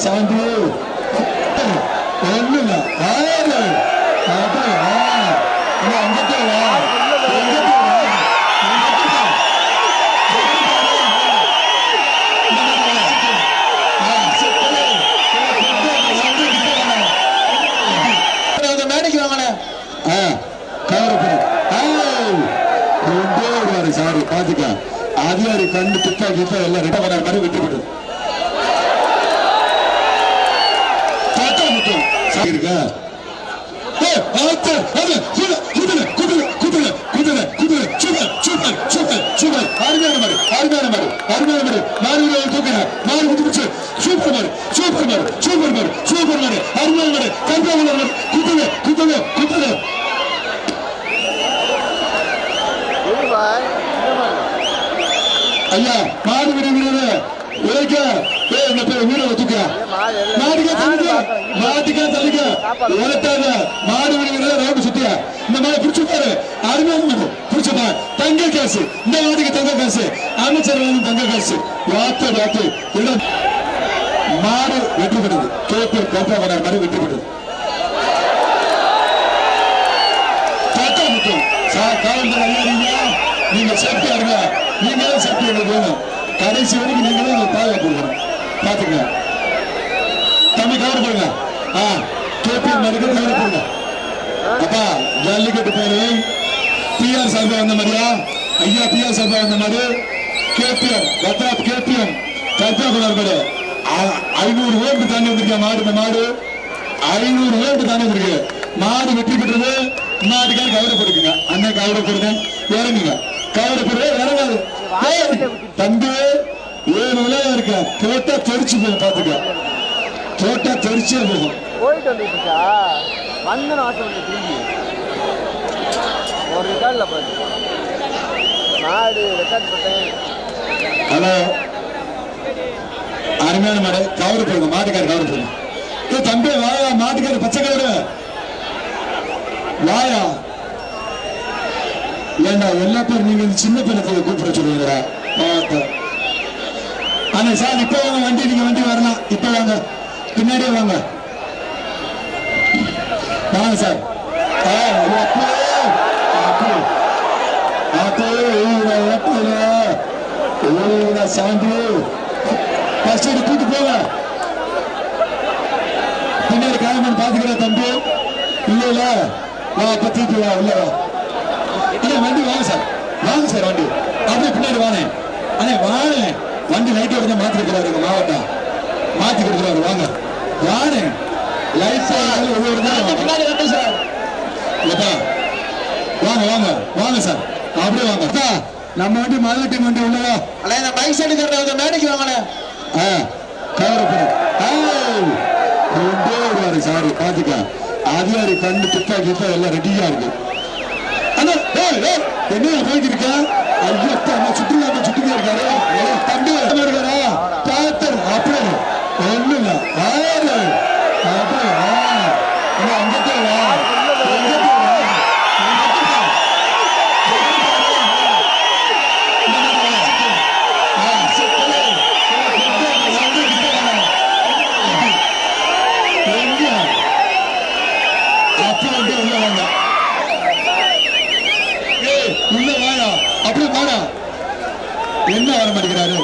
சாந்தி ஒண்ணுல ஆறு அங்கத்தே மேடைக்கு வாங்க சாரி பாத்துக்க அதிகாரி கண்டு திட்டா கிட்ட எல்லாம் ரெட்ட வர மாதிரி விட்டு விட்டு இருக்கா ஐயா மாடு விடுகிறது உழைக்க வீடு தூக்க மாட்டுக்கா தள்ளிக்க உழைத்தாங்க மாடு விடுகிறது ரோடு சுத்தியா இந்த மாதிரி பிடிச்சுப்பாரு அருமையான பிடிச்சப்பா தங்க காசு இந்த மாட்டுக்கு தங்க காசு அமைச்சர் தங்க காசு வாத்து வாத்து மாடு வெற்றி பெறுது கேப்பர் கோப்பா வர மாதிரி வெற்றி பெறுது காவல்துறை ஐயா நீங்க சேஃப்டியா இருங்க நீங்களும் சேஃப்டி எங்களுக்கு கடைசி வரைக்கும் நீங்களும் பாதுகாப்பு கொடுக்கணும் பாத்துங்க தம்பி கவர் போடுங்க கேபிஎம் மறுக்க கவர் போடுங்க அப்பா ஜல்லிக்கட்டு பேரு பிஆர் சார்பா வந்த மாதிரியா ஐயா பிஆர் சார்பா வந்த மாதிரி கேபிஎம் வத்தாப் கேபிஎம் கர்த்தாபுரம் 500 ஓட்டு தாண்டி வந்திருக்கா மாடு இந்த மாடு 500 ஓட்டு தாண்டி வந்திருக்கு மாடு வெற்றி பெற்றது மாட்டுக்கார கவரை போட்டுக்குங்க அண்ணன் கவரை போடுங்க இறங்குங்க கவரை போடுற இறங்காது தம்பி 7 விலையா இருக்க போட்டா தெரிச்சு போகும் பாத்துக்க போட்டா தெரிச்சே போகும் போயிட்டு வந்துட்டா வந்தன வாசம் வந்து திரும்பி ஒரு ரெக்கார்ட்ல பாரு மாடு ரெக்கார்ட் போட்டேன் ஹலோ அருமையான மாடு கவரை போடுங்க மாட்டுக்கார கவரை போடுங்க தம்பி வாயா மாட்டுக்கார பச்சை கவரு வாயா ஏண்டா எல்லா பேரும் நீங்க சின்ன பிள்ளை கூப்பிட சொல்லுவீங்களா ஆனா சார் இப்ப வாங்க வண்டி நீங்க வண்டி வரலாம் இப்ப வாங்க பின்னாடியே வாங்க வாங்க சார் சாந்தி ஃபர்ஸ்ட் கூட்டு போங்க பின்னாடி காயமன் பாத்துக்கிற தம்பி இல்ல வா பத்தி வா உள்ள வண்டி வாங்க சார் வண்டி அப்படியே பின்னாடி வானே அண்ணே வானே வண்டி லைட் உடனே மாத்தி கொடுக்குறாரு எங்க மாவட்டம் மாத்தி கொடுக்குறாரு வாங்க வானே லைட் ஒவ்வொரு பின்னாடி வந்து சார் இல்லப்பா வாங்க வாங்க சார் அப்படியே வாங்க நம்ம வண்டி மதுரை டீம் வண்டி உள்ளதா அல்ல இந்த பைக் சைடு கரெக்டா மேடைக்கு வாங்கண்ணே கவரப்படும் சாரி பாத்துக்க அதிகாரி கண்டு திட்டா கிட்ட எல்லாம் ரெடியா இருக்கு என்ன போயிட்டு இருக்கா ஐயோ சுற்றுலா இருக்காரு தம்பி இருக்காரா பாத்தர் அப்படி ஒண்ணு இல்ல அங்கத்தே உள்ள வாயா அப்படி வாடா என்ன வர மாட்டேங்கிறாரு